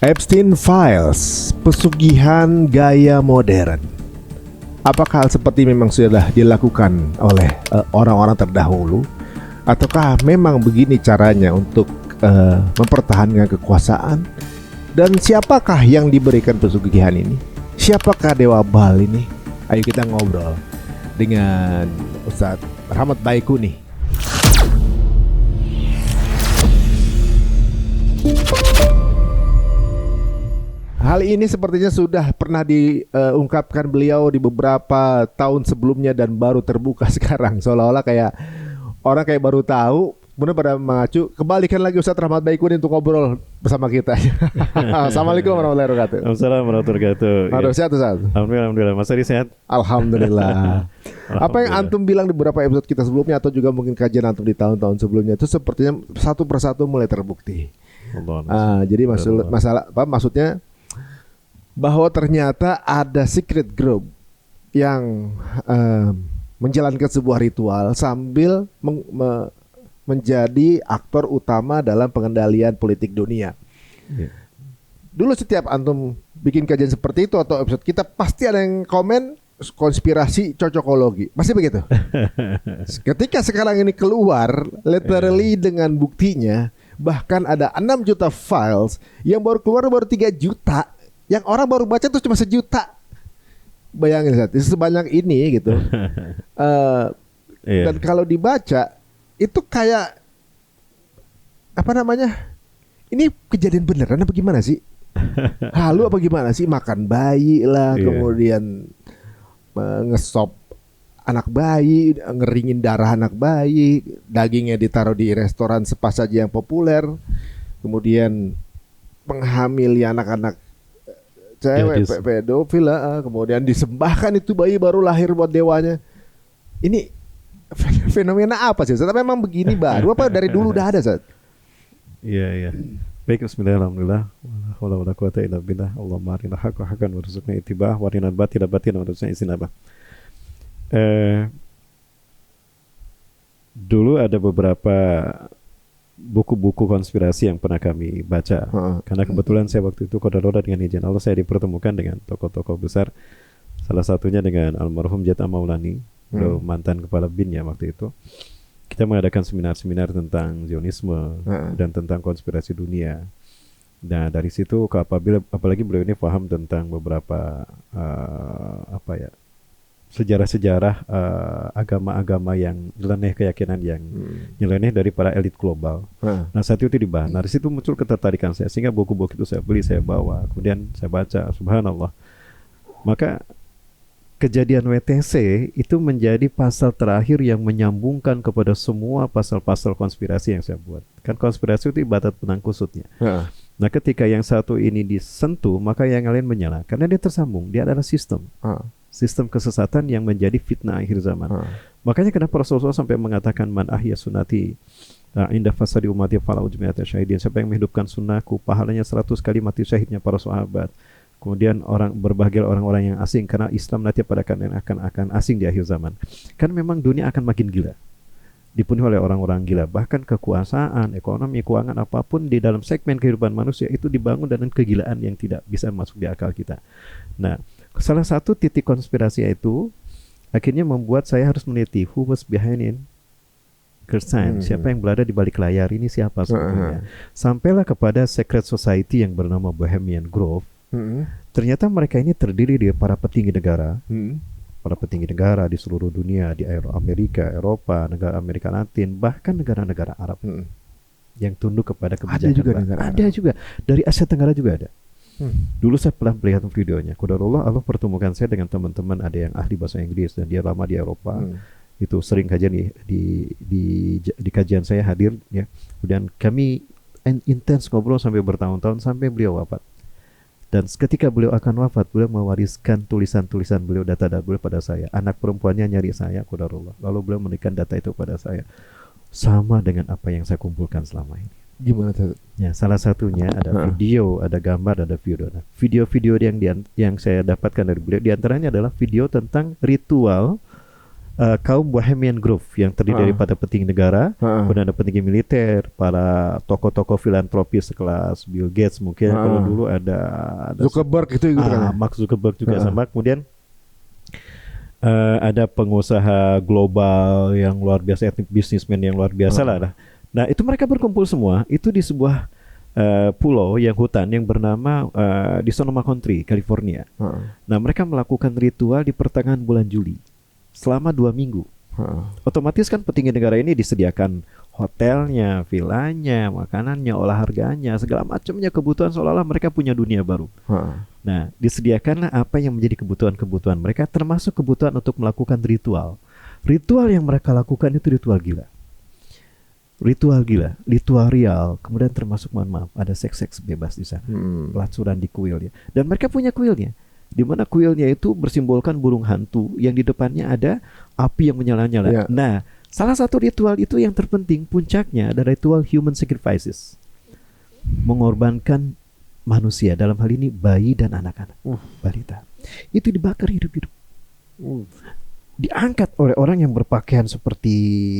Epstein Files, pesugihan gaya modern. Apakah hal seperti memang sudah dilakukan oleh orang-orang terdahulu, ataukah memang begini caranya untuk mempertahankan kekuasaan? Dan siapakah yang diberikan pesugihan ini? Siapakah Dewa Baal ini? Ayo kita ngobrol dengan Ustadz Rahmat Baikuni. Hal ini sepertinya sudah pernah diungkapkan beliau di beberapa tahun sebelumnya dan baru terbuka sekarang. Seolah-olah kayak orang kayak baru tahu, kemudian pada mengacu. Kembalikan lagi Ustadz Rahmat Baikuni untuk ngobrol bersama kita. Assalamualaikum warahmatullahi wabarakatuh. Assalamualaikum warahmatullahi wabarakatuh. Aduh, sehat Ustadz? Alhamdulillah. Mas Adi sehat? Alhamdulillah. Apa yang antum bilang di beberapa episode kita sebelumnya atau juga mungkin kajian antum di tahun-tahun sebelumnya itu sepertinya satu persatu mulai terbukti. Jadi maksudnya bahwa ternyata ada secret group yang menjalankan sebuah ritual sambil menjadi aktor utama dalam pengendalian politik dunia. Yeah. Dulu setiap antum bikin kajian seperti itu atau episode kita pasti ada yang komen konspirasi cocokologi. Pasti begitu. Ketika sekarang ini keluar literally dengan buktinya, bahkan ada 6 juta files yang baru keluar baru 3 juta. Yang orang baru baca tuh cuma 1 juta. Bayangin Zat, sebanyak ini gitu. Dan kalau dibaca itu kayak apa namanya? Ini kejadian beneran apa gimana sih? Halu apa gimana sih? Makan bayi lah, kemudian ngesop anak bayi, ngeringin darah anak bayi, dagingnya ditaruh di restoran spa saja yang populer, kemudian menghamili anak-anak cewek pedofil lah, kemudian disembahkan itu bayi baru lahir buat dewanya. Ini fenomena apa sih? Tapi memang begini baru apa dari dulu udah ada Zat? Iya. Baik, bismillahirrahmanirrahim. Wala wala quwata illa billah. Allahumma arina haqqa haqqan warzuqna ittiba'ah wa arina batila batilan warzuqna ijtinabah. Dulu ada beberapa buku-buku konspirasi yang pernah kami baca. Karena kebetulan saya waktu itu qadarullah dengan izin Allah saya dipertemukan dengan tokoh-tokoh besar. Salah satunya dengan almarhum Jata Maulani, beliau mantan kepala BIN ya waktu itu. Kita mengadakan seminar-seminar tentang Zionisme dan tentang konspirasi dunia. Nah dari situ apalagi beliau ini paham tentang beberapa sejarah-sejarah agama-agama yang nyeleneh, keyakinan yang nyeleneh dari para elit global. Nah saat itu dibahas. Nah dari situ muncul ketertarikan saya, sehingga buku-buku itu saya beli, saya bawa, kemudian saya baca. Subhanallah. Maka kejadian WTC itu menjadi pasal terakhir yang menyambungkan kepada semua pasal-pasal konspirasi yang saya buat. Kan konspirasi itu ibarat benang kusutnya. Nah ketika yang satu ini disentuh, maka yang lain menyala. Karena dia tersambung, dia adalah sistem. Sistem kesesatan yang menjadi fitnah akhir zaman. Makanya kenapa Rasulullah sampai mengatakan man ahya sunnati inda fasadi umati fala ujmiyata syahidin. Siapa yang menghidupkan sunnahku, pahalanya 100 kali mati syahidnya para sahabat. Kemudian berbahagia orang-orang yang asing, karena Islam nanti pada akan asing di akhir zaman. Kan memang dunia akan makin gila, dipenuhi oleh orang-orang gila. Bahkan kekuasaan, ekonomi, keuangan, apapun di dalam segmen kehidupan manusia itu dibangun dengan kegilaan yang tidak bisa masuk di akal kita. Nah, salah satu titik konspirasi itu akhirnya membuat saya harus meneliti who was behind it. Siapa yang berada di balik layar ini, siapa sebetulnya. Sampailah kepada secret society yang bernama Bohemian Grove. Ternyata mereka ini terdiri dari para petinggi negara, para petinggi negara di seluruh dunia, di Amerika, Eropa, negara Amerika Latin, bahkan negara-negara Arab yang tunduk kepada kebijakan. Ada juga dari Asia Tenggara juga ada. Dulu saya pernah melihat videonya. Qadarullah Allah pertemukan saya dengan teman-teman, ada yang ahli bahasa Inggris dan dia lama di Eropa. Itu sering kajian di kajian saya hadir ya. Kemudian kami intens ngobrol sampai bertahun-tahun sampai beliau wafat. Dan ketika beliau akan wafat, beliau mewariskan tulisan-tulisan beliau, data-data beliau pada saya. Anak perempuannya nyari saya, qadarullah. Lalu beliau memberikan data itu pada saya. Sama dengan apa yang saya kumpulkan selama ini. Gimana tuh? Ya, salah satunya ada video, ada gambar, ada video. Nah, video-video yang saya dapatkan dari beliau, diantaranya adalah video tentang ritual kaum Bohemian Grove yang terdiri daripada petinggi negara, kemudian ada petinggi militer, para tokoh-tokoh filantropis sekelas Bill Gates mungkin, kalau dulu ada Zuckerberg itu kan. Mark Zuckerberg juga sama, kemudian ada pengusaha global yang luar biasa, bisnismen yang luar biasa lah. Nah itu mereka berkumpul semua itu di sebuah pulau yang hutan yang bernama di Sonoma Country, California. Nah mereka melakukan ritual di pertengahan bulan Juli selama 2 minggu. Otomatis kan petinggi negara ini disediakan hotelnya, villanya, makanannya, olahraganya, segala macamnya, kebutuhan, seolah-olah mereka punya dunia baru. Nah disediakanlah apa yang menjadi kebutuhan-kebutuhan mereka, termasuk kebutuhan untuk melakukan ritual. Ritual yang mereka lakukan itu ritual gila, ritual real, kemudian termasuk, mohon maaf, ada seks bebas di sana, pelacuran di kuilnya, dan mereka punya kuilnya, di mana kuilnya itu bersimbolkan burung hantu yang di depannya ada api yang menyala-nyala. Nah, salah satu ritual itu yang terpenting, puncaknya ada ritual human sacrifices, mengorbankan manusia, dalam hal ini bayi dan anak-anak, balita, itu dibakar hidup-hidup. Diangkat oleh orang yang berpakaian seperti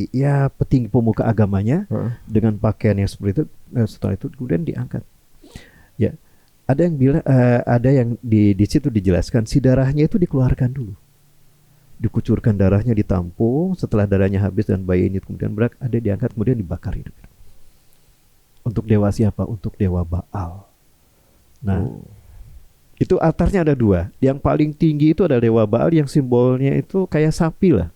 ya petinggi pemuka agamanya, dengan pakaian yang seperti itu. Setelah itu kemudian diangkat. Ya, ada yang bilang, ada yang di situ dijelaskan si darahnya itu dikeluarkan dulu, dikucurkan darahnya, ditampung. Setelah darahnya habis dan bayi ini kemudian ada diangkat, kemudian dibakar hidup. Untuk dewa siapa? Untuk dewa Baal. Nah. Itu altarnya ada 2. Yang paling tinggi itu adalah dewa Baal yang simbolnya itu kayak sapi lah.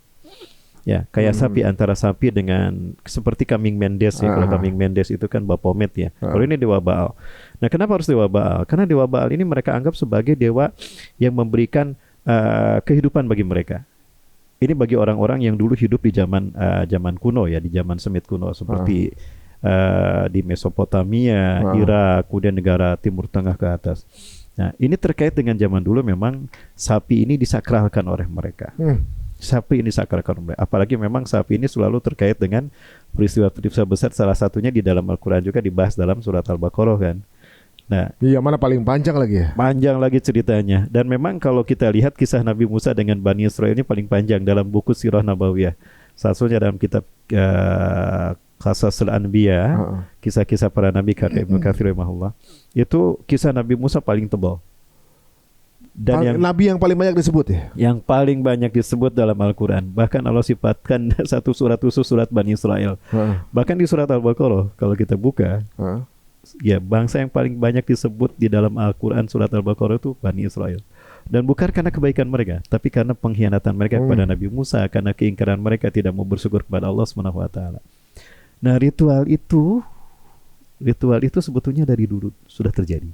Ya, kayak sapi, antara sapi dengan seperti kambing Mendes ya. Kalau kambing Mendes itu kan Baphomet ya. Kalau ini dewa Baal. Nah, kenapa harus dewa Baal? Karena dewa Baal ini mereka anggap sebagai dewa yang memberikan kehidupan bagi mereka. Ini bagi orang-orang yang dulu hidup di zaman kuno ya, di zaman Semit kuno, seperti di Mesopotamia, Irak, kemudian negara Timur Tengah ke atas. Nah, ini terkait dengan zaman dulu, memang sapi ini disakralkan oleh mereka. Sapi ini disakralkan oleh mereka. Apalagi memang sapi ini selalu terkait dengan peristiwa-peristiwa besar. Salah satunya di dalam Al-Quran juga dibahas dalam surat Al-Baqarah kan. Nah, iya, mana paling panjang lagi ya? Panjang lagi ceritanya. Dan memang kalau kita lihat kisah Nabi Musa dengan Bani Israil ini paling panjang dalam buku Sirah Nabawiyah. Salah satunya dalam kitab Qasasul Anbiya, kisah-kisah para nabi, karya Ibnu Katsir rahimahullah. Itu kisah Nabi Musa paling tebal. Dan nabi yang paling banyak disebut ya? Yang paling banyak disebut dalam Al-Quran. Bahkan Allah sifatkan satu surat khusus, surat Bani Israel. Bahkan di surat Al-Baqarah kalau kita buka, ya bangsa yang paling banyak disebut di dalam Al-Quran surat Al-Baqarah itu Bani Israel. Dan bukan karena kebaikan mereka, tapi karena pengkhianatan mereka kepada Nabi Musa, karena keingkaran mereka tidak mau bersyukur kepada Allah Subhanahu wa taala. Nah, ritual itu sebetulnya dari dulu sudah terjadi.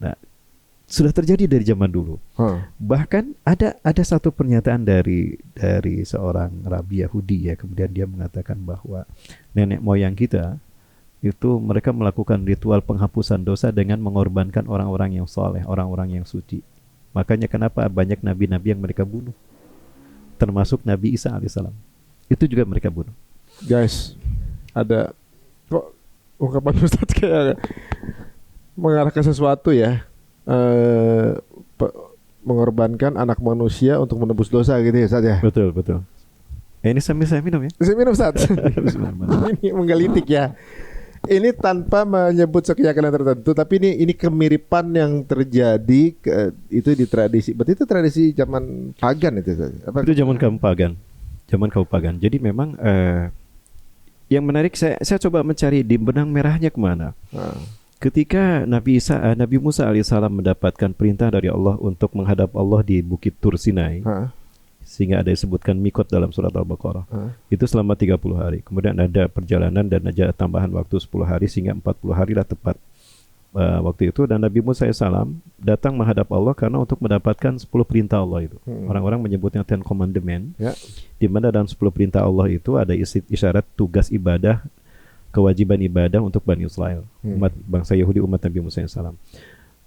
Nah, sudah terjadi dari zaman dulu. Bahkan ada satu pernyataan dari seorang rabi Yahudi ya, kemudian dia mengatakan bahwa nenek moyang kita itu mereka melakukan ritual penghapusan dosa dengan mengorbankan orang-orang yang soleh, orang-orang yang suci. Makanya kenapa banyak nabi-nabi yang mereka bunuh, termasuk Nabi Isa alaihissalam. Itu juga mereka bunuh. Guys, ada kok ungkapan Ustadz kayak mengarah ke sesuatu ya, mengorbankan anak manusia untuk menebus dosa gitu ya Ustadz ya. Betul. Ini sambil saya minum ya. Saya minum Ustadz. Ini menggelitik ya. Ini tanpa menyebut keyakinan tertentu, tapi ini kemiripan yang terjadi itu di tradisi. Berarti itu tradisi zaman pagan itu. Apa? Itu zaman kaum pagan. Jadi memang yang menarik, saya coba mencari di benang merahnya kemana. Ketika Nabi Musa alaihissalam mendapatkan perintah dari Allah untuk menghadap Allah di Bukit Tur Sinai, sehingga ada disebutkan mikot dalam surat Al-Baqarah, itu selama 30 hari. Kemudian ada perjalanan dan ada tambahan waktu 10 hari, sehingga 40 hari lah tepat waktu itu. Dan Nabi Musa alaihissalam datang menghadap Allah karena untuk mendapatkan 10 perintah Allah itu. Orang-orang menyebutnya Ten Commandment, di mana dalam 10 perintah Allah itu ada isyarat tugas ibadah, kewajiban ibadah untuk Bani Israel, umat bangsa Yahudi, umat Nabi Musa alaihissalam.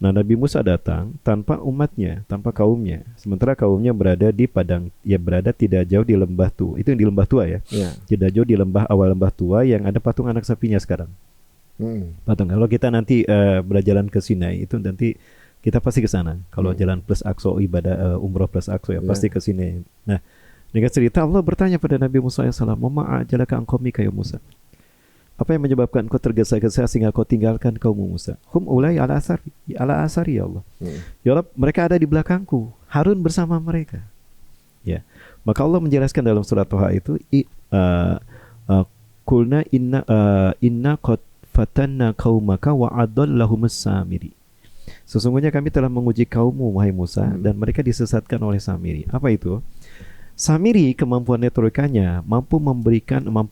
Nah, Nabi Musa datang tanpa umatnya, tanpa kaumnya. Sementara kaumnya berada di padang, ya berada tidak jauh di lembah tua. Itu yang di lembah tua ya. Tidak jauh di awal lembah tua yang ada patung anak sapinya sekarang. Patung. Kalau kita nanti berjalan ke Sinai itu nanti kita pasti ke sana. Kalau jalan plus Aqsa, ibadah umroh plus Aqsa ya pasti ke sini. Nah, Dengan cerita Allah bertanya pada Nabi Musa SAW, "Mama ajalaka an qaumika ya Musa?" Apa yang menyebabkan kau tergesa-gesa sehingga kau tinggalkan kaum Musa? Hum ulai ala asari ya Allah. Ya Allah, mereka ada di belakangku. Harun bersama mereka. Ya. Maka Allah menjelaskan dalam surat Toha itu, kulna inna qad fatanna qaumaka wa adallahumus samiri. Sesungguhnya kami telah menguji kaummu wahai Musa dan mereka disesatkan oleh Samiri. Apa itu? Samiri kemampuan retorikanya mampu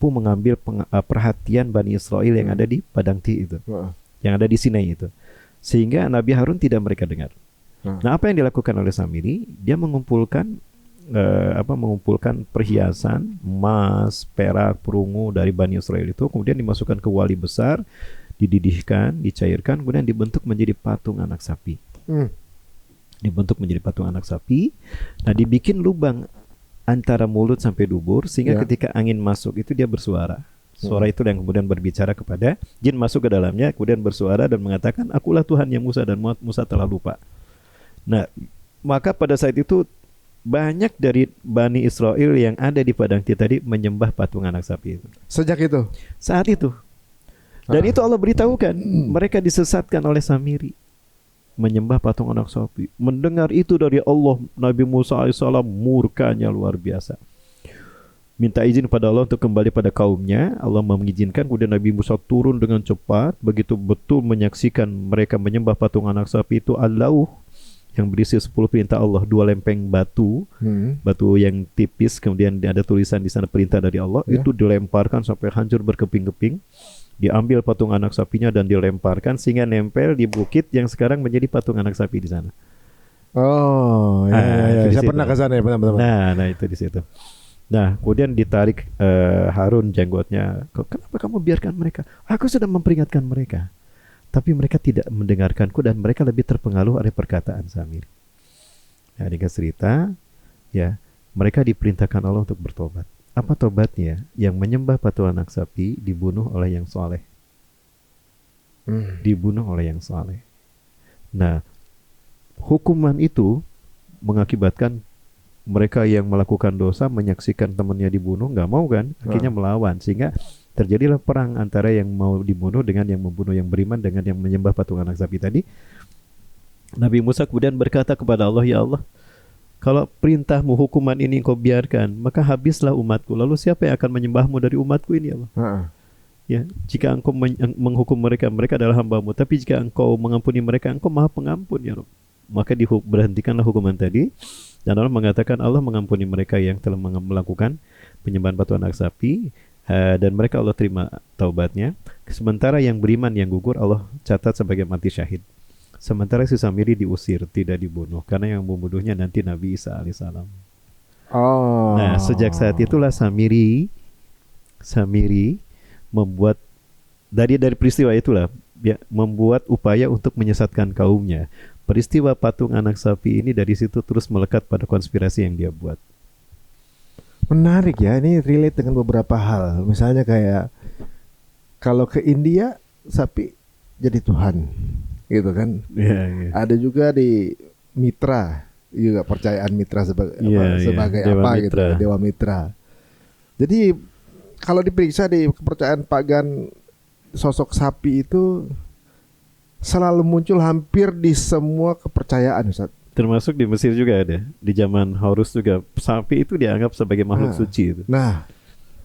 mengambil perhatian Bani Israel yang ada di Padang Ti itu, yang ada di Sinai itu, sehingga Nabi Harun tidak mereka dengar. Nah, apa yang dilakukan oleh Samiri? Dia mengumpulkan perhiasan emas, perak, perunggu dari Bani Israel itu, kemudian dimasukkan ke wali besar, dididihkan, dicairkan, kemudian dibentuk menjadi patung anak sapi. Dibentuk menjadi patung anak sapi. Nah, dibikin lubang antara mulut sampai dubur sehingga ketika angin masuk itu dia bersuara. Suara itu yang kemudian berbicara kepada jin, masuk ke dalamnya, kemudian bersuara dan mengatakan, "Akulah Tuhannya Musa," dan Musa telah lupa. Nah, maka pada saat itu banyak dari Bani Israel yang ada di Padang Ti tadi menyembah patung anak sapi itu. Sejak itu? Saat itu. Dan itu Allah beritahukan, mereka disesatkan oleh Samiri, menyembah patung anak sapi. Mendengar itu dari Allah, Nabi Musa AS murkanya luar biasa. Minta izin pada Allah untuk kembali pada kaumnya. Allah mengizinkan, kemudian Nabi Musa turun dengan cepat. Begitu betul menyaksikan mereka menyembah patung anak sapi itu, Allah yang berisi 10 perintah Allah, 2 lempeng batu, batu yang tipis, kemudian ada tulisan di sana perintah dari Allah, itu dilemparkan sampai hancur berkeping-keping. Diambil patung anak sapinya dan dilemparkan sehingga nempel di bukit yang sekarang menjadi patung anak sapi di sana. Oh, ya. Saya pernah ke sana ya, benar-benar. Nah, itu di situ. Nah, kemudian ditarik Harun jenggotnya. "Kenapa kamu biarkan mereka? Aku sudah memperingatkan mereka, tapi mereka tidak mendengarkanku dan mereka lebih terpengaruh oleh perkataan Samiri." Nah, dengan cerita, ya, mereka diperintahkan Allah untuk bertobat. Apa tobatnya? Yang menyembah patung anak sapi dibunuh oleh yang soleh. Dibunuh oleh yang soleh. Nah, hukuman itu mengakibatkan mereka yang melakukan dosa menyaksikan temannya dibunuh, nggak mau kan? Akhirnya melawan, sehingga terjadilah perang antara yang mau dibunuh dengan yang membunuh, yang beriman dengan yang menyembah patung anak sapi tadi. Nabi Musa kemudian berkata kepada Allah, "Ya Allah, kalau perintahmu hukuman ini engkau biarkan, maka habislah umatku. Lalu siapa yang akan menyembahmu dari umatku ini, Allah? Ya, jika engkau menghukum mereka, mereka adalah hamba-Mu. Tapi jika engkau mengampuni mereka, engkau Maha Pengampun, ya Rabb." Maka berhentikanlah hukuman tadi. Dan Allah mengatakan Allah mengampuni mereka yang telah melakukan penyembahan patung anak sapi, dan mereka Allah terima taubatnya. Sementara yang beriman yang gugur Allah catat sebagai mati syahid. Sementara si Samiri diusir, tidak dibunuh, karena yang membunuhnya nanti Nabi Isa alaihissalam. Nah, sejak saat itulah Samiri membuat dari peristiwa itulah ya, membuat upaya untuk menyesatkan kaumnya. Peristiwa patung anak sapi ini dari situ terus melekat pada konspirasi yang dia buat. Menarik ya, ini relate dengan beberapa hal. Misalnya kayak kalau ke India sapi jadi Tuhan, gitu kan? Ada juga di Mitra, juga percayaan Mitra sebagai apa gitu, Dewa Mitra. Jadi kalau diperiksa di kepercayaan pagan, sosok sapi itu selalu muncul hampir di semua kepercayaan, Ustaz. Termasuk di Mesir juga ada. Di zaman Horus juga sapi itu dianggap sebagai makhluk suci itu.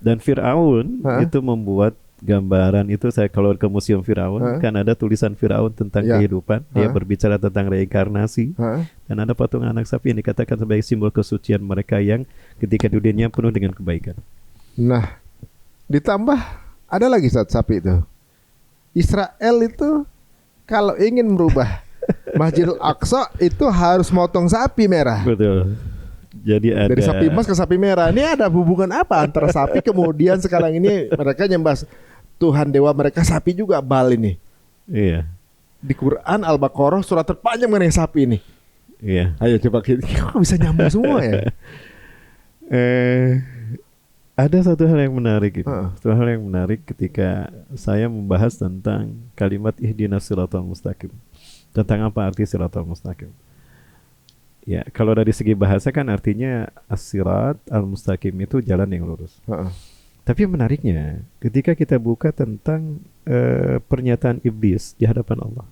Dan Firaun itu membuat gambaran itu. Saya kalau ke museum Firaun kan ada tulisan Firaun tentang kehidupan. Dia berbicara tentang reinkarnasi. Dan ada patung anak sapi yang dikatakan sebagai simbol kesucian mereka yang ketika di dunia penuh dengan kebaikan. Nah, ditambah ada lagi sapi itu. Israel itu kalau ingin merubah Masjidil Aqsa itu harus motong sapi merah. Betul. Jadi ada dari sapi emas ke sapi merah. Ini ada hubungan apa antara sapi kemudian sekarang ini mereka nyembah Tuhan dewa mereka sapi juga, Baal ini. Iya. Di Quran Al-Baqarah surat terpanjang mengenai sapi ini. Iya. Ayo coba kita bisa nyambung semua ya. Ada satu hal yang menarik gitu. Satu hal yang menarik ketika saya membahas tentang kalimat ihdinas siratal mustaqim. Tentang apa arti siratal mustaqim. Ya, kalau dari segi bahasa kan artinya as-sirat al-mustaqim itu jalan yang lurus. Tapi menariknya, ketika kita buka tentang pernyataan iblis di hadapan Allah.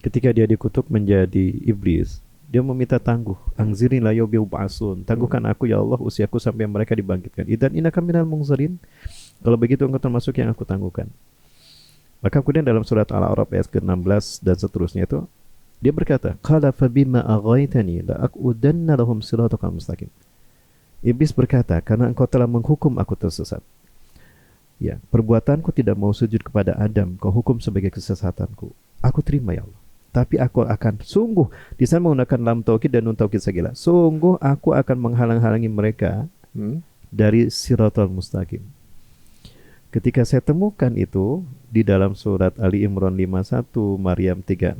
Ketika dia dikutuk menjadi iblis, dia meminta tangguh. Angzirin la yub'atsun. Tangguhkan aku ya Allah usiaku sampai mereka dibangkitkan. Idan innaka minal munzirin. Kalau begitu engkau termasuk yang aku tangguhkan. Maka kemudian dalam surat Al-A'raf ayat ke-16 dan seterusnya itu dia berkata, "Qala fa bima aghaitani la aqudanna lahum siratakal mustaqim." Iblis berkata, "Karena engkau telah menghukum aku tersesat. Ya, perbuatanku tidak mau sujud kepada Adam, kau hukum sebagai kesesatanku. Aku terima ya Allah. Tapi aku akan sungguh," di sana menggunakan lam taukid dan nun taukid segala. "Sungguh aku akan menghalang-halangi mereka dari siratal mustaqim." Ketika saya temukan itu di dalam surat Ali Imran 51, Maryam 36,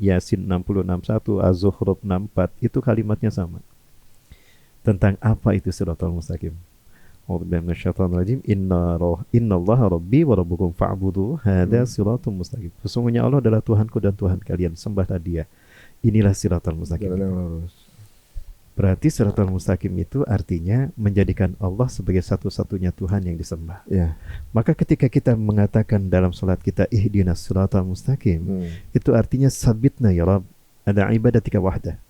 Yasin 60-61, Az-Zukhruf 64, itu kalimatnya sama. Tentang apa itu siratal mustaqim. A'udzubillahi minasyaitonir rajim. Innallaha rabbi wa rabbukum fa'budu hadza siratal mustaqim. Sesungguhnya Allah adalah Tuhanku dan Tuhan kalian, sembahlah Dia. Inilah siratal mustaqim. Berarti siratal mustaqim itu artinya menjadikan Allah sebagai satu-satunya Tuhan yang disembah. Ya. Maka ketika kita mengatakan dalam salat kita ihdinas siratal mustaqim, itu artinya sabitna ya Rabb ada ibadatika wahdah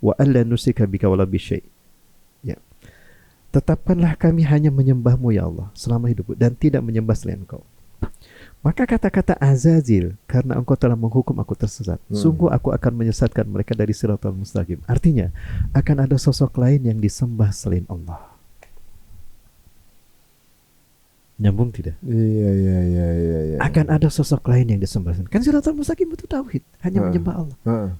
wa alla nusika bika wala bisyai. Ya. Tetapkanlah kami hanya menyembahmu ya Allah selama hidupku dan tidak menyembah selain Engkau. Maka kata-kata Azazil, karena engkau telah menghukum aku tersesat, sungguh aku akan menyesatkan mereka dari siratal mustaqim. Artinya, akan ada sosok lain yang disembah selain Allah. Nyambung tidak? Iya. Akan ada sosok lain yang disembah. Kan siratal mustaqim itu tauhid, hanya menyembah Allah.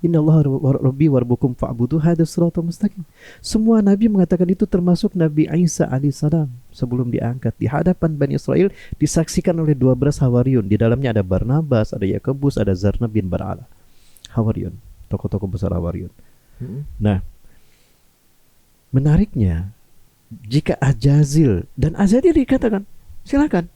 Innallaha rabbi warabbukum fa'budu hadzal siratal mustaqim. Semua nabi mengatakan itu, termasuk Nabi Isa alaihissalam sebelum diangkat di hadapan Bani Israel, disaksikan oleh 12 Hawariyun. Di dalamnya ada Barnabas, ada Yakobus, ada Zarna bin Bar'ala. Hawariyun, tokoh-tokoh besar Hawariyun. Nah, menariknya jika Ajazil dan Azazil dikatakan silakan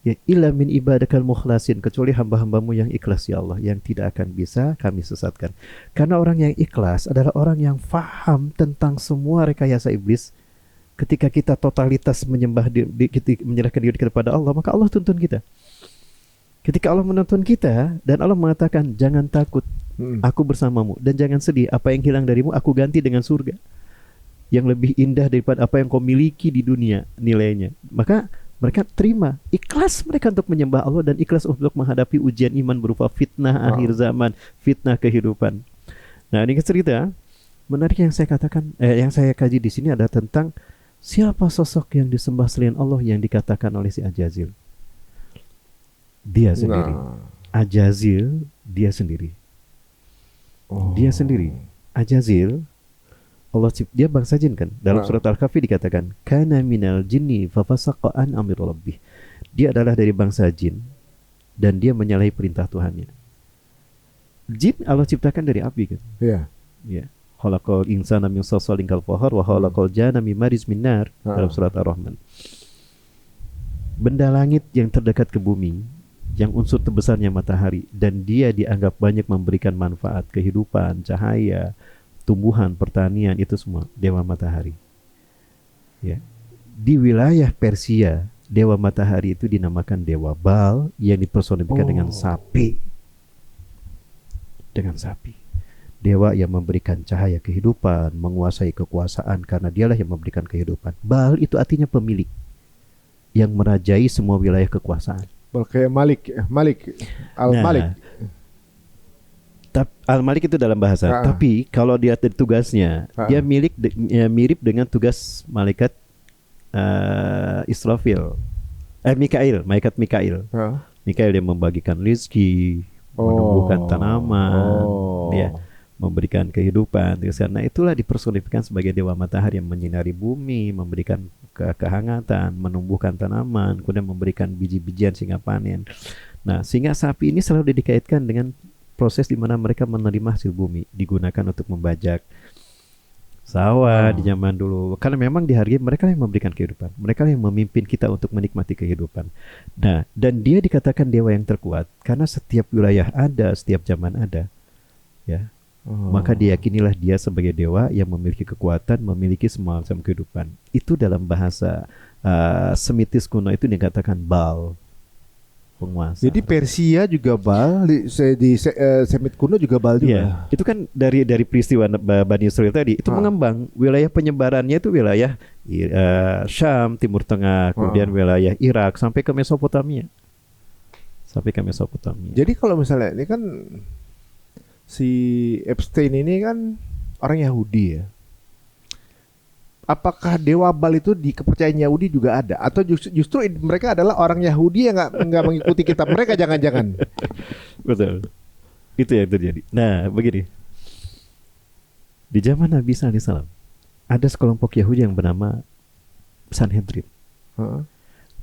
ya, illa min ibadakal mukhlasin, kecuali hamba-hambamu yang ikhlas ya Allah, yang tidak akan bisa kami sesatkan. Karena orang yang ikhlas adalah orang yang faham tentang semua rekayasa iblis. Ketika kita totalitas menyerahkan diri kepada Allah, maka Allah tuntun kita. Ketika Allah menuntun kita dan Allah mengatakan jangan takut, aku bersamamu, dan jangan sedih, apa yang hilang darimu aku ganti dengan surga yang lebih indah daripada apa yang kau miliki di dunia nilainya. Maka mereka terima, ikhlas mereka untuk menyembah Allah dan ikhlas untuk menghadapi ujian iman berupa fitnah akhir zaman, fitnah kehidupan. Nah, ini cerita menarik yang saya katakan, yang saya kaji di sini adalah tentang siapa sosok yang disembah selain Allah yang dikatakan oleh si Ajazil. Dia sendiri. Ajazil, dia sendiri. Dia sendiri. Ajazil, dia bangsa jin kan. Dalam surat Al-Kahfi dikatakan kana minal jinni fafasaqa an amri rabbih. Dia adalah dari bangsa jin dan dia menyalahi perintah Tuhannya. Jin Allah ciptakan dari api kan. Iya. Ya. Khalaqal insana min salsalin kal fakhar wa khalaqal janna min marijin min nar dalam surat Ar-Rahman. Benda langit yang terdekat ke bumi, yang unsur terbesarnya matahari, dan dia dianggap banyak memberikan manfaat, kehidupan, cahaya, tumbuhan, pertanian, itu semua dewa matahari. Ya. Di wilayah Persia, dewa matahari itu dinamakan dewa Baal yang dipersonifikan dengan sapi. Dengan sapi. Dewa yang memberikan cahaya kehidupan, menguasai kekuasaan karena dialah yang memberikan kehidupan. Baal itu artinya pemilik yang merajai semua wilayah kekuasaan. Kayak Malik, Al-Malik. Al-Malik itu dalam bahasa. Tapi kalau dia tugasnya, dia mirip dengan tugas malaikat Israfil. Malaikat Mikail. Mikail yang membagikan rezeki, menumbuhkan tanaman, ya, memberikan kehidupan. Karena itulah dipersonifikan sebagai dewa matahari yang menyinari bumi, memberikan kehangatan, menumbuhkan tanaman, kemudian memberikan biji-bijian sehingga panen. Nah, sehingga sapi ini selalu dikaitkan dengan proses di mana mereka menerima hasil bumi, digunakan untuk membajak sawah di zaman dulu. Karena memang dihargai, mereka yang memberikan kehidupan, mereka yang memimpin kita untuk menikmati kehidupan. Nah, dan dia dikatakan dewa yang terkuat karena setiap wilayah ada, setiap zaman ada. Ya, Maka diyakinilah dia sebagai dewa yang memiliki kekuatan, memiliki semua macam kehidupan. Itu dalam bahasa Semitis kuno itu dikatakan Baal, penguasa. Jadi Persia juga Baal, di Semit kuno juga Baal juga. Iya, itu kan dari peristiwa Bani Israel tadi itu mengembang. Wilayah penyebarannya itu wilayah Syam, Timur Tengah, kemudian wilayah Irak sampai ke Mesopotamia. Jadi kalau misalnya ini kan si Epstein ini kan orang Yahudi ya. Apakah Dewa Baal itu di kepercayaan Yahudi juga ada? Atau justru mereka adalah orang Yahudi yang nggak mengikuti kitab mereka, jangan-jangan? Betul. Itu yang terjadi. Nah, begini. Di zaman Nabi SAW ada sekelompok Yahudi yang bernama Sanhedrin.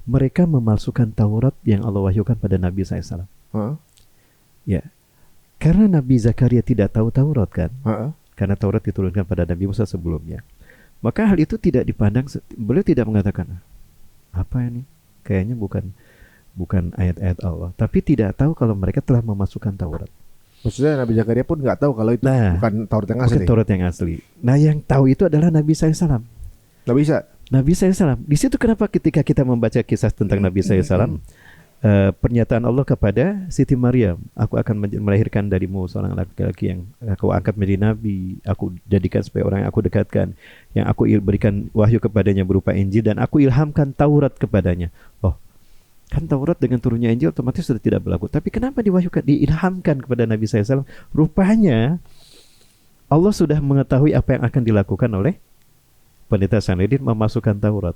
Mereka memalsukan Taurat yang Allah wahyukan pada Nabi SAW. Ya, karena Nabi Zakaria tidak tahu Taurat kan, karena Taurat diturunkan pada Nabi Musa sebelumnya. Maka hal itu tidak dipandang, beliau tidak mengatakan apa ini, kayaknya bukan ayat-ayat Allah, tapi tidak tahu kalau mereka telah memasukkan Taurat. Maksudnya Nabi Zakaria pun nggak tahu kalau itu bukan Taurat yang asli. Bukan Taurat yang asli. Nah, yang tahu itu adalah Nabi SAW. Nabi SAW. Di situ kenapa ketika kita membaca kisah tentang Nabi SAW, pernyataan Allah kepada Siti Maryam, aku akan melahirkan darimu seorang laki-laki yang aku angkat menjadi nabi, aku jadikan sebagai orang yang aku dekatkan, yang aku berikan wahyu kepadanya berupa Injil, dan aku ilhamkan Taurat kepadanya. Oh, kan Taurat dengan turunnya Injil otomatis sudah tidak berlaku. Tapi kenapa diilhamkan kepada Nabi SAW? Rupanya Allah sudah mengetahui apa yang akan dilakukan oleh pendeta Sanhedrin memasukkan Taurat.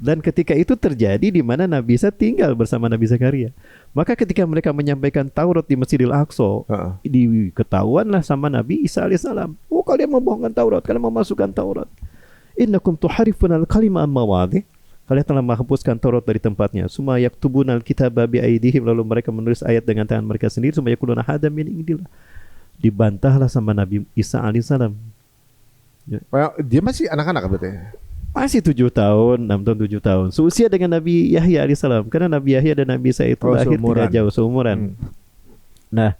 Dan ketika itu terjadi di mana Nabi Isa tinggal bersama Nabi Zakaria. Maka ketika mereka menyampaikan Taurat di Masjidil Aqsa, diketahuanlah sama Nabi Isa alaihissalam. Oh, kalian membohongkan Taurat, kalian memasukkan Taurat. Innakum tuharifuna al-kalima an mawadhi. Kalian telah menghapuskan Taurat dari tempatnya. Summa yaktubuna al-kitaba bi aydihim, lalu mereka menulis ayat dengan tangan mereka sendiri. Summa yaquluna hadza min indillah. Dibantahlah sama Nabi Isa alaihissalam. Dia masih anak-anak berarti. Masih 7 tahun, 6 tahun, 7 tahun. Seusia dengan Nabi Yahya alaihissalam. Karena Nabi Yahya dan Nabi Isa itu lahir tidak jauh seumuran. Nah,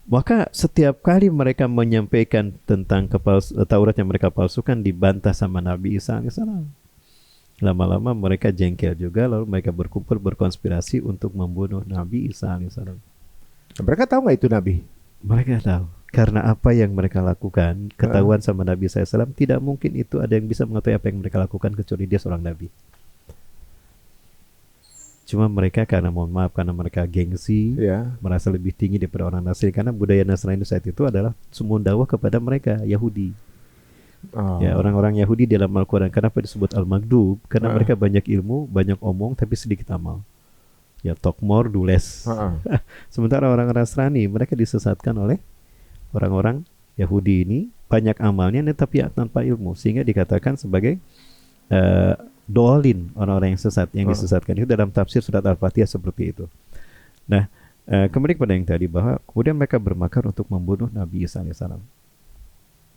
maka setiap kali mereka menyampaikan tentang Taurat yang mereka palsukan, dibantah sama Nabi Isa alaihissalam. Lama-lama mereka jengkel juga, lalu mereka berkumpul berkonspirasi untuk membunuh Nabi Isa alaihissalam. Mereka tahu nggak itu Nabi? Mereka tahu. Karena apa yang mereka lakukan ketahuan sama Nabi SAW, tidak mungkin itu ada yang bisa mengetahui apa yang mereka lakukan kecuali dia seorang Nabi. Cuma mereka karena mohon maaf, karena mereka gengsi, merasa lebih tinggi daripada orang Nasrani, karena budaya Nasrani saat itu adalah semua dakwah kepada mereka Yahudi. Ya, orang-orang Yahudi dalam Al-Quran kenapa disebut Al-Maghdub? Karena mereka banyak ilmu, banyak omong, tapi sedikit amal. Ya, talk more, do less. Sementara orang Nasrani mereka disesatkan oleh orang-orang Yahudi ini, banyak amalnya tapi tanpa ilmu, sehingga dikatakan sebagai dolin, orang-orang yang sesat, yang disesatkan. Itu dalam tafsir surat Al-Fatihah seperti itu. Nah, kembali kepada yang tadi, bahwa kemudian mereka bermakar untuk membunuh Nabi Isa alaihissalam.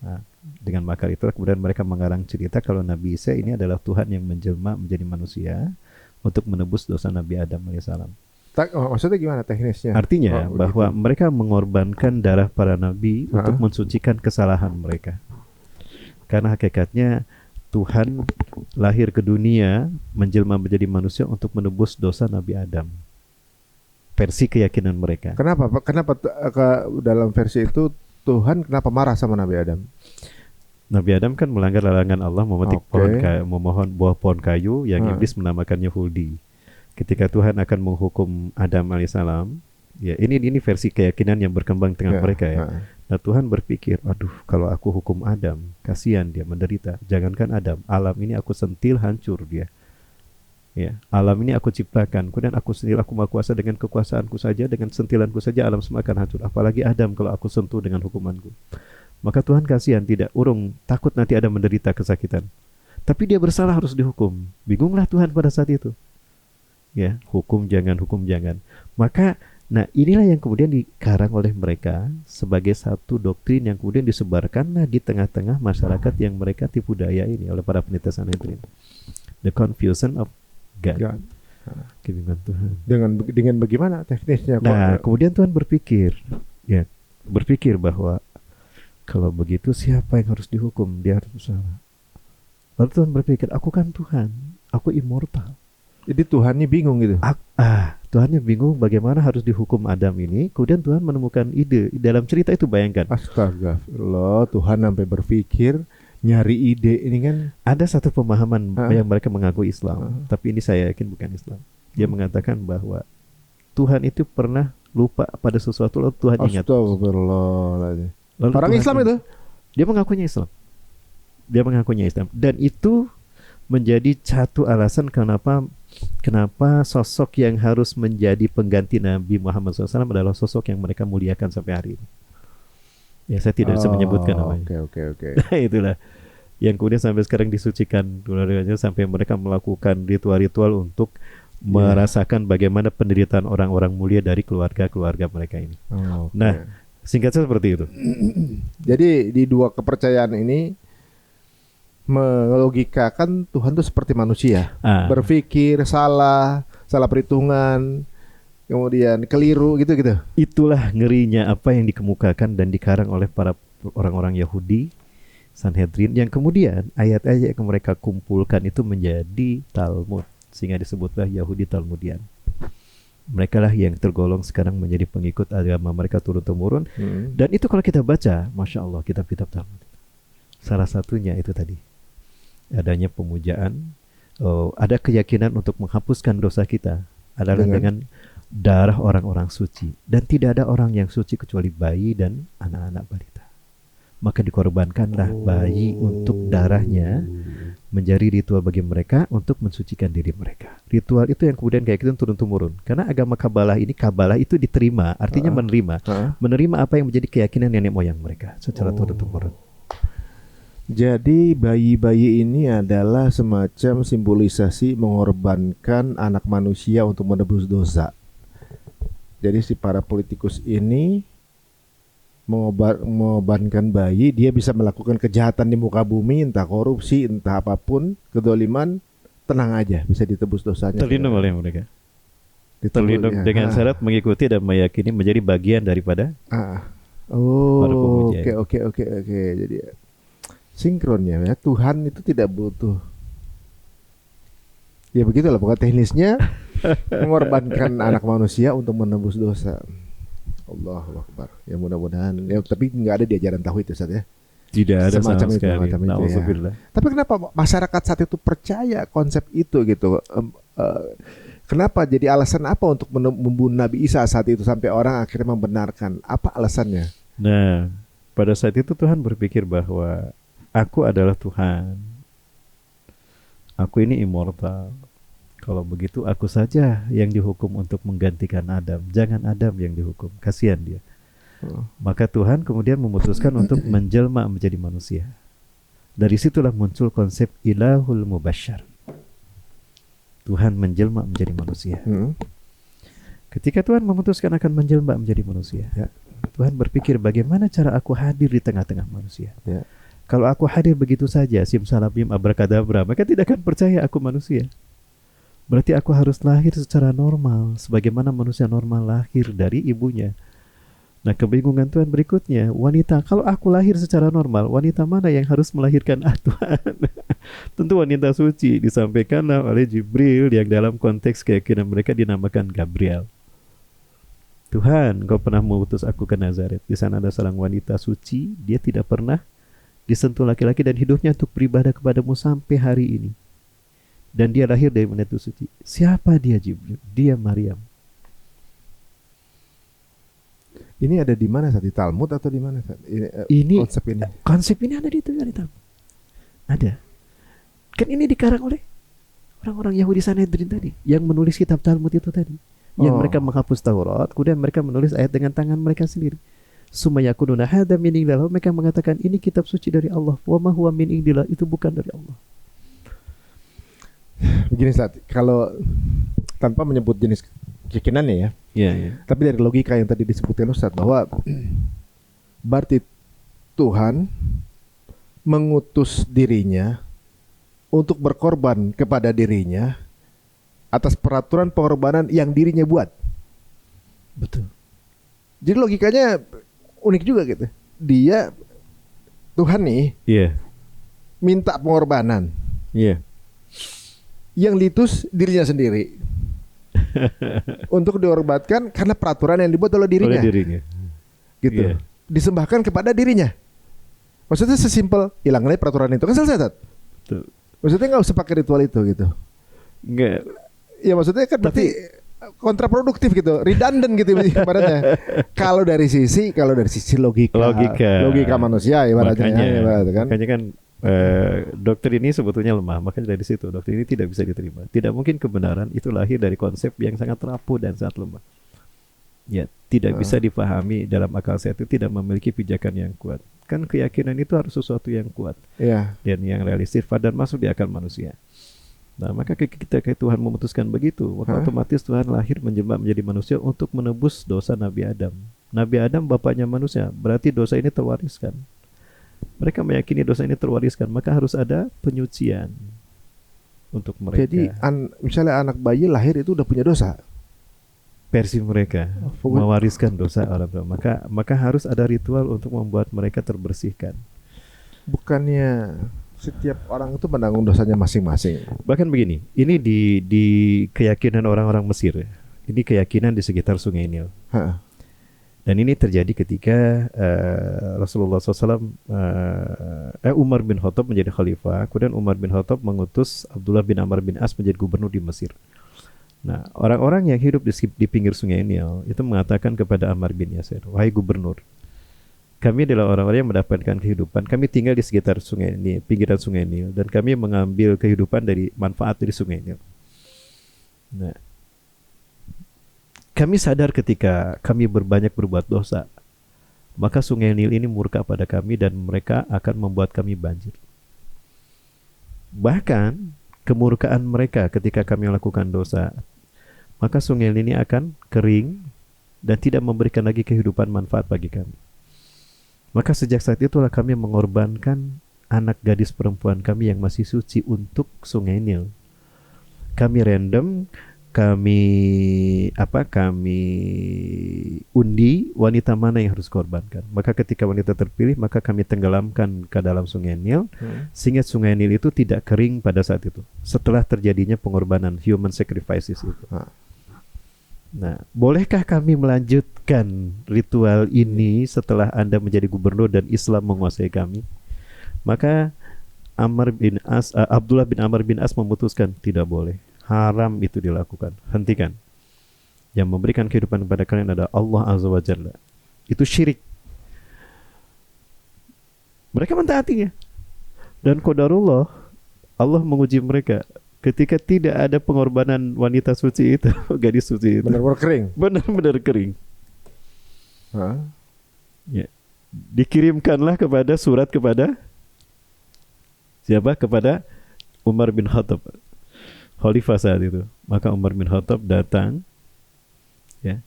Nah, dengan makar itu kemudian mereka mengarang cerita kalau Nabi Isa ini adalah Tuhan yang menjelma menjadi manusia untuk menebus dosa Nabi Adam alaihissalam. Maksudnya gimana teknisnya? Artinya bahwa mereka mengorbankan darah para nabi untuk mensucikan kesalahan mereka. Karena hakikatnya Tuhan lahir ke dunia, menjelma menjadi manusia untuk menebus dosa Nabi Adam. Versi keyakinan mereka. Kenapa dalam versi itu Tuhan kenapa marah sama Nabi Adam? Nabi Adam kan melanggar larangan Allah, memohon buah pohon kayu yang iblis menamakannya huldi. Ketika Tuhan akan menghukum Adam alaihissalam, ya ini versi keyakinan yang berkembang di tengah mereka ya. Nah, Tuhan berpikir, aduh, kalau aku hukum Adam, kasihan dia menderita. Jangankan Adam, alam ini aku sentil hancur dia. Ya, alam ini aku ciptakan, kemudian aku sentil, aku maha kuasa, dengan kekuasaanku saja, dengan sentilanku saja alam semua akan hancur. Apalagi Adam kalau aku sentuh dengan hukumanku. Maka Tuhan kasihan, tidak urung, takut nanti Adam menderita kesakitan. Tapi dia bersalah harus dihukum. Bingunglah Tuhan pada saat itu. Ya, hukum jangan. Maka, nah inilah yang kemudian dikarang oleh mereka sebagai satu doktrin yang kemudian disebarkanlah di tengah-tengah masyarakat yang mereka tipu daya ini oleh para pendeta Sanhedrin. The confusion of God. Kebingungan Tuhan. Dengan bagaimana teknisnya? Nah, kemudian Tuhan berpikir bahwa Kalau begitu siapa yang harus dihukum? Dia harus bersalah. Lalu Tuhan berpikir, aku kan Tuhan, aku immortal. Jadi Tuhannya bingung gitu. Tuhannya bingung bagaimana harus dihukum Adam ini. Kemudian Tuhan menemukan ide dalam cerita itu, bayangkan. Astagfirullah, Tuhan sampai berpikir nyari ide ini kan. Ada satu pemahaman yang mereka mengaku Islam, tapi ini saya yakin bukan Islam. Dia mengatakan bahwa Tuhan itu pernah lupa pada sesuatu lalu Tuhan ingat. Astagfirullah. Orang Tuhan Islam itu? Dia mengakunya Islam. Dan itu menjadi satu alasan kenapa sosok yang harus menjadi pengganti Nabi Muhammad SAW adalah sosok yang mereka muliakan sampai hari ini. Ya, saya tidak bisa menyebutkan namanya. Oke. Itulah yang kemudian sampai sekarang disucikan sampai mereka melakukan ritual-ritual untuk merasakan bagaimana penderitaan orang-orang mulia dari keluarga-keluarga mereka ini. Nah, singkatnya seperti itu. Jadi di dua kepercayaan ini melogikakan Tuhan itu seperti manusia, berpikir salah perhitungan, kemudian keliru gitu. Itulah ngerinya apa yang dikemukakan dan dikarang oleh para orang-orang Yahudi, Sanhedrin, yang kemudian ayat-ayat yang mereka kumpulkan itu menjadi Talmud, sehingga disebutlah Yahudi Talmudian. Mereka lah yang tergolong sekarang menjadi pengikut agama mereka turun-temurun. Dan itu kalau kita baca, Masya Allah, kitab-kitab Talmud, salah satunya itu tadi, adanya pemujaan, ada keyakinan untuk menghapuskan dosa kita adalah dengan darah orang-orang suci, dan tidak ada orang yang suci kecuali bayi dan anak-anak balita. Maka dikorbankanlah bayi untuk darahnya, menjadi ritual bagi mereka untuk mensucikan diri mereka. Ritual itu yang kemudian kayak gitu turun-temurun. Karena agama Kabalah itu diterima, artinya menerima apa yang menjadi keyakinan nenek moyang mereka secara turun-temurun. Jadi bayi-bayi ini adalah semacam simbolisasi mengorbankan anak manusia untuk menebus dosa. Jadi si para politikus ini mengorbankan bayi, dia bisa melakukan kejahatan di muka bumi, entah korupsi, entah apapun, kedoliman, tenang aja, bisa ditebus dosanya. Terlindung oleh mereka. Terlindung dengan syarat mengikuti dan meyakini menjadi bagian daripada para pemuja. Oke. Jadi sinkronnya ya, Tuhan itu tidak butuh. Ya begitulah pokoknya teknisnya mengorbankan anak manusia untuk menebus dosa. Allahu Akbar. Ya mudah-mudahan ya, tapi nggak ada di ajaran tauhid itu Ustaz ya. Tidak ada semacam sama sekali. itu ya. Tapi kenapa masyarakat saat itu percaya konsep itu gitu? Kenapa, jadi alasan apa untuk membunuh Nabi Isa saat itu sampai orang akhirnya membenarkan? Apa alasannya? Nah, pada saat itu Tuhan berpikir bahwa aku adalah Tuhan. Aku ini immortal. Kalau begitu aku saja yang dihukum untuk menggantikan Adam. Jangan Adam yang dihukum. Kasihan dia. Maka Tuhan kemudian memutuskan untuk menjelma menjadi manusia. Dari situlah muncul konsep ilahul mubasyar. Tuhan menjelma menjadi manusia. Ketika Tuhan memutuskan akan menjelma menjadi manusia, Tuhan berpikir bagaimana cara aku hadir di tengah-tengah manusia. Kalau aku hadir begitu saja, simsalabim abrakadabra, maka tidak akan percaya aku manusia. Berarti aku harus lahir secara normal, sebagaimana manusia normal lahir dari ibunya. Nah, kebingungan Tuhan berikutnya, wanita, kalau aku lahir secara normal, wanita mana yang harus melahirkan Tuhan? Tentu wanita suci, disampaikanlah oleh Jibril yang dalam konteks keyakinan mereka dinamakan Gabriel. Tuhan, Engkau pernah mengutus aku ke Nazaret. Di sana ada seorang wanita suci, dia tidak pernah disentuh laki-laki dan hidupnya untuk beribadah kepadamu sampai hari ini. Dan dia lahir dari wanita suci. Siapa dia Jibril? Dia Maryam. Ini ada di mana saat di Talmud atau di mana saat? Ini konsep ini ada di Talmud. Ada. Kan ini dikarang oleh orang-orang Yahudi Sanhedrin tadi, yang menulis kitab Talmud itu tadi, yang mereka menghapus Taurat, kemudian mereka menulis ayat dengan tangan mereka sendiri. Sumayakununa hadza min indillah, mereka mengatakan ini kitab suci dari Allah. Wa ma huwa min indillah, itu bukan dari Allah. Begini Ustaz, kalau tanpa menyebut jenis keyakinannya ya. Tapi dari logika yang tadi disebutkan Ustaz, bahwa berarti Tuhan mengutus dirinya untuk berkorban kepada dirinya atas peraturan pengorbanan yang dirinya buat. Betul. Jadi logikanya unik juga gitu. Dia Tuhan nih minta pengorbanan. Yang ditus dirinya sendiri. Untuk diorbankan karena peraturan yang dibuat oleh dirinya. Gitu. Disembahkan kepada dirinya. Maksudnya sesimpel hilangnya peraturan itu kan selesai. Maksudnya nggak usah pakai ritual itu gitu. Enggak. Ya maksudnya kan berarti kontraproduktif gitu, redundant gitu ibaratnya. Kalau dari sisi logika manusia ibaratnya kan. Makanya kan doktrin ini sebetulnya lemah, makanya dari situ doktrin ini tidak bisa diterima. Tidak mungkin kebenaran itu lahir dari konsep yang sangat rapuh dan sangat lemah. Ya, tidak bisa dipahami dalam akal sehat itu, tidak memiliki pijakan yang kuat. Kan keyakinan itu harus sesuatu yang kuat dan yang realistis dan masuk di akal manusia. Nah, maka ketika Tuhan memutuskan begitu, maka otomatis Tuhan lahir menjelma menjadi manusia untuk menebus dosa Nabi Adam. Nabi Adam bapaknya manusia, berarti dosa ini terwariskan. Mereka meyakini dosa ini terwariskan, maka harus ada penyucian untuk mereka. Jadi misalnya anak bayi lahir itu udah punya dosa. Versi mereka mewariskan dosa orang tua, maka harus ada ritual untuk membuat mereka terbersihkan. Bukannya setiap orang itu menanggung dosanya masing-masing. Bahkan begini, ini di keyakinan orang-orang Mesir. Ini keyakinan di sekitar Sungai Nil. Dan ini terjadi ketika Rasulullah SAW, Umar bin Khattab menjadi khalifah. Kemudian Umar bin Khattab mengutus Abdullah bin Amr bin As menjadi gubernur di Mesir. Nah, orang-orang yang hidup di pinggir Sungai Nil itu mengatakan kepada Ammar bin Yasir, wahai gubernur, kami adalah orang-orang yang mendapatkan kehidupan. Kami tinggal di sekitar Sungai Nil, pinggiran Sungai Nil, dan kami mengambil kehidupan dari manfaat dari Sungai Nil. Nah, kami sadar ketika kami berbuat dosa, maka Sungai Nil ini murka pada kami dan mereka akan membuat kami banjir. Bahkan kemurkaan mereka ketika kami melakukan dosa, maka Sungai Nil ini akan kering dan tidak memberikan lagi kehidupan manfaat bagi kami. Maka sejak saat itulah kami mengorbankan anak gadis perempuan kami yang masih suci untuk Sungai Nil. Kami random, kami undi wanita mana yang harus korbankan. Maka ketika wanita terpilih, maka kami tenggelamkan ke dalam Sungai Nil, sehingga Sungai Nil itu tidak kering pada saat itu. Setelah terjadinya pengorbanan, human sacrifices itu. Nah, bolehkah kami melanjutkan ritual ini setelah Anda menjadi gubernur dan Islam menguasai kami? Maka Abdullah bin Amr bin As memutuskan tidak boleh. Haram itu dilakukan. Hentikan. Yang memberikan kehidupan kepada kalian adalah Allah Azza wa Jalla. Itu syirik. Mereka mentaatinya. Dan qadarullah, Allah menguji mereka. Ketika tidak ada pengorbanan wanita suci itu, gadis suci itu, benar-benar kering. Benar-benar kering. Ya. Dikirimkanlah kepada surat kepada siapa? Kepada Umar bin Khattab, khalifah saat itu. Maka Umar bin Khattab datang, ya,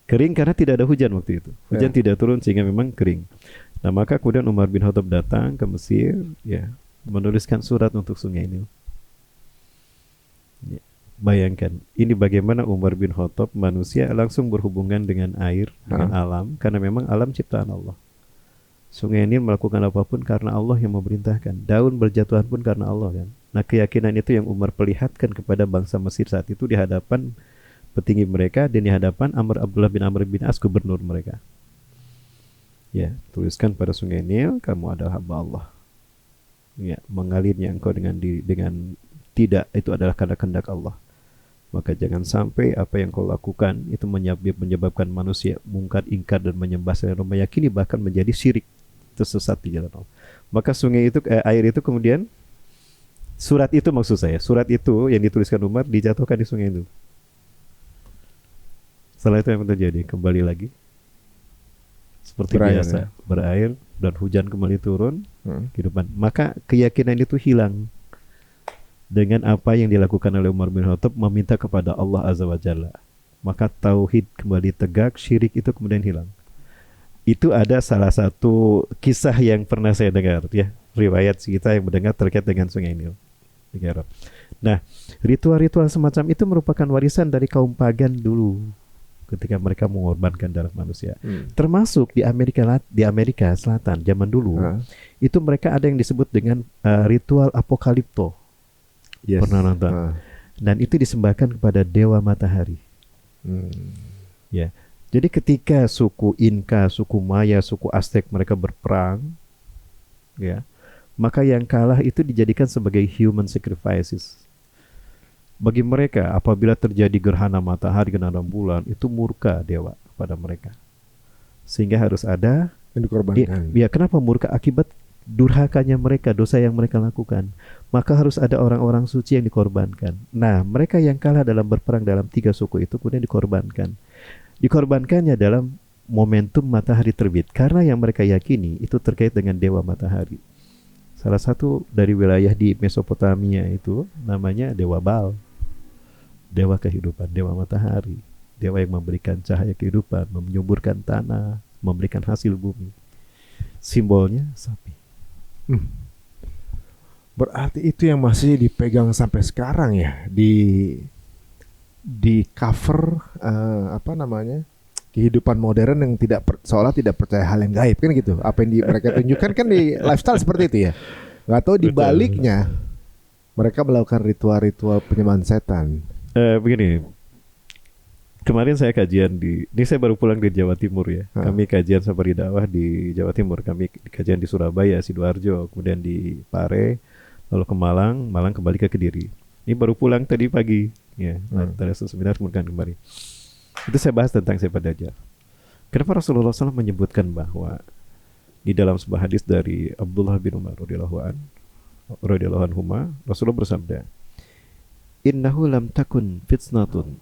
kering karena tidak ada hujan waktu itu. Hujan tidak turun sehingga memang kering. Nah, maka kemudian Umar bin Khattab datang ke Mesir, ya, menuliskan surat untuk Sungai Nil. Ya, bayangkan, ini bagaimana Umar bin Khattab, manusia langsung berhubungan dengan air, dengan alam, karena memang alam ciptaan Allah. Sungai Nil melakukan apapun karena Allah yang memerintahkan. Daun berjatuhan pun karena Allah kan. Nah, keyakinan itu yang Umar perlihatkan kepada bangsa Mesir saat itu di hadapan petinggi mereka dan di hadapan Abdullah bin Amr bin As, gubernur mereka. Ya, tuliskan pada Sungai Nil, kamu adalah hamba Allah. Ya, mengalirnya engkau dengan tidak, itu adalah karena kehendak Allah. Maka jangan sampai apa yang kau lakukan itu menyebabkan manusia mungkar, ingkar dan menyembah selain Allah, meyakini bahkan menjadi syirik, tersesat di jalan Allah. Maka air itu kemudian, surat itu maksud saya, surat itu yang dituliskan Umar dijatuhkan di Sungai itu. Setelah itu yang terjadi, kembali lagi seperti biasa, berair dan hujan kembali turun, kehidupan. Maka keyakinan itu hilang dengan apa yang dilakukan oleh Umar bin Khattab, meminta kepada Allah Azza wa Jalla. Maka tauhid kembali tegak, syirik itu kemudian hilang. Itu ada salah satu kisah yang pernah saya dengar, ya, riwayat kita yang mendengar terkait dengan Sungai Nil. Nah, ritual-ritual semacam itu merupakan warisan dari kaum pagan dulu. ketika mereka mengorbankan darah manusia. Termasuk di Amerika Selatan zaman dulu, itu mereka ada yang disebut dengan ritual apokalipto. Yes. Pernah nonton? Dan itu disembahkan kepada dewa matahari. Ya. Jadi ketika suku Inka, suku Maya, suku Aztec mereka berperang, ya, maka yang kalah itu dijadikan sebagai human sacrifices. Bagi mereka, apabila terjadi gerhana matahari, gerhana bulan, itu murka dewa pada mereka. Sehingga harus ada yang dikorbankan. Ya, kenapa murka? Akibat durhakanya mereka, dosa yang mereka lakukan. Maka harus ada orang-orang suci yang dikorbankan. Nah, mereka yang kalah dalam berperang dalam 3 suku itu kemudian dikorbankan. Dikorbankannya dalam momentum matahari terbit. Karena yang mereka yakini itu terkait dengan dewa matahari. Salah satu dari wilayah di Mesopotamia itu namanya Dewa Baal. Dewa kehidupan, dewa matahari, dewa yang memberikan cahaya kehidupan, menyuburkan tanah, memberikan hasil bumi. Simbolnya sapi. Berarti itu yang masih dipegang sampai sekarang ya, di cover kehidupan modern yang seolah tidak percaya hal yang gaib kan gitu. Apa yang mereka tunjukkan kan di lifestyle seperti itu ya. Nggak tahu di baliknya mereka melakukan ritual-ritual penyembahan setan. Begini, kemarin saya kajian ini saya baru pulang di Jawa Timur ya. Kami kajian Sabari Dakwah di Jawa Timur. Kami kajian di Surabaya, Sidoarjo, kemudian di Pare, lalu ke Malang kembali ke Kediri. Ini baru pulang tadi pagi, ya. Dari seminar kemudian kembali. Itu saya bahas tentang Sepa Dajjal. Kenapa Rasulullah SAW menyebutkan bahwa di dalam sebuah hadis dari Abdullah bin Umar radhiyallahu anhuma, Rasulullah bersabda, "Innahu lam takun fitnatun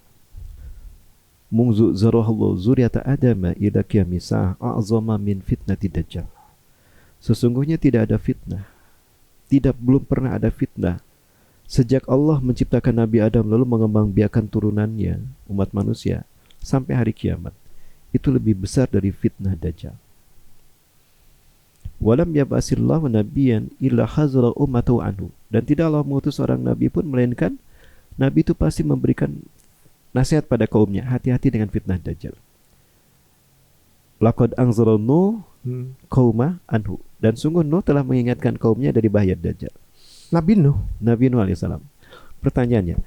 munzu zarahallahu zuriyata adama ila qiyamisah a'zama min fitnati dajjal." Sesungguhnya tidak ada fitnah, belum pernah ada fitnah sejak Allah menciptakan Nabi Adam lalu mengembangbiakan turunannya umat manusia sampai hari kiamat. Itu lebih besar dari fitnah dajjal. Walam yab'asillahu nabiyyan illa hazara ummatahu anhu. Dan tidak Allah mengutus seorang nabi pun melainkan nabi itu pasti memberikan nasihat pada kaumnya, hati-hati dengan fitnah dajjal. Laqad anzara Nuh qauma anhu. Dan sungguh Nuh telah mengingatkan kaumnya dari bahaya dajjal. Nabi Nuh alaihissalam. Pertanyaannya,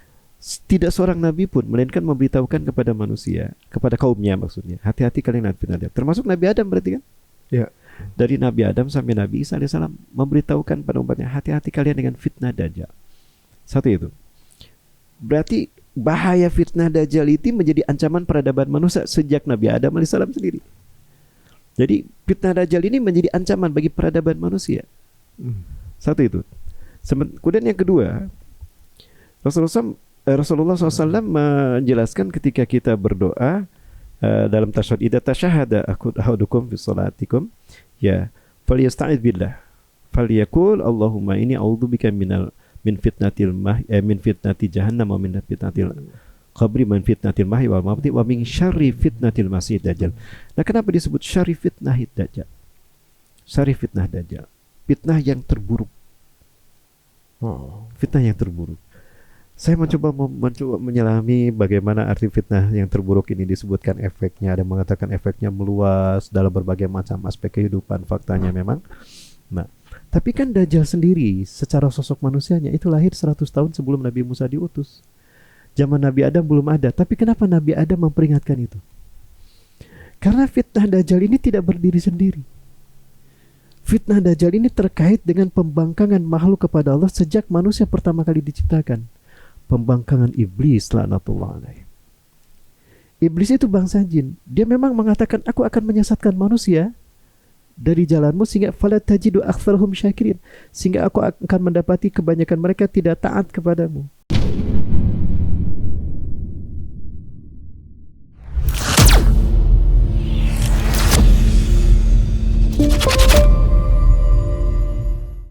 tidak seorang nabi pun melainkan memberitahukan kepada manusia, kepada kaumnya maksudnya, hati-hati kalian dengan fitnah dajjal. Termasuk Nabi Adam berarti kan? Ya. Dari Nabi Adam sampai Nabi Isa alaihissalam memberitahukan pada umatnya, hati-hati kalian dengan fitnah dajjal. Satu itu. Berarti bahaya fitnah dajjal itu menjadi ancaman peradaban manusia sejak Nabi Adam alaihissalam sendiri. Jadi fitnah dajjal ini menjadi ancaman bagi peradaban manusia. Satu itu. Kemudian yang kedua, Rasulullah SAW menjelaskan ketika kita berdoa dalam tasyahud, idza tasyahada ahadukum fi sholatikum ya falyasta'idz billah falyaqul Allahumma inni a'udzubika min fitnati jahannam wa min fitnatil qabri min fitnatil mahyi wal mamati wa min syarri fitnatil masih dajjal. Nah, kenapa disebut syarri fitnah dajjal? Syarri fitnah dajjal, fitnah yang terburuk. Fitnah yang terburuk. Saya mencoba menyelami bagaimana arti fitnah yang terburuk ini disebutkan efeknya. Ada yang mengatakan efeknya meluas dalam berbagai macam aspek kehidupan. Faktanya memang. Nah, tapi kan Dajjal sendiri secara sosok manusianya itu lahir 100 tahun sebelum Nabi Musa diutus. Zaman Nabi Adam belum ada. Tapi kenapa Nabi Adam memperingatkan itu? Karena fitnah Dajjal ini tidak berdiri sendiri. Fitnah Dajjal ini terkait dengan pembangkangan makhluk kepada Allah sejak manusia pertama kali diciptakan. Pembangkangan iblis laknatullah alaih. Iblis itu bangsa jin. Dia memang mengatakan, aku akan menyesatkan manusia dari jalanmu sehingga fala tajidu aktsarahum syakirin, sehingga aku akan mendapati kebanyakan mereka tidak taat kepadamu.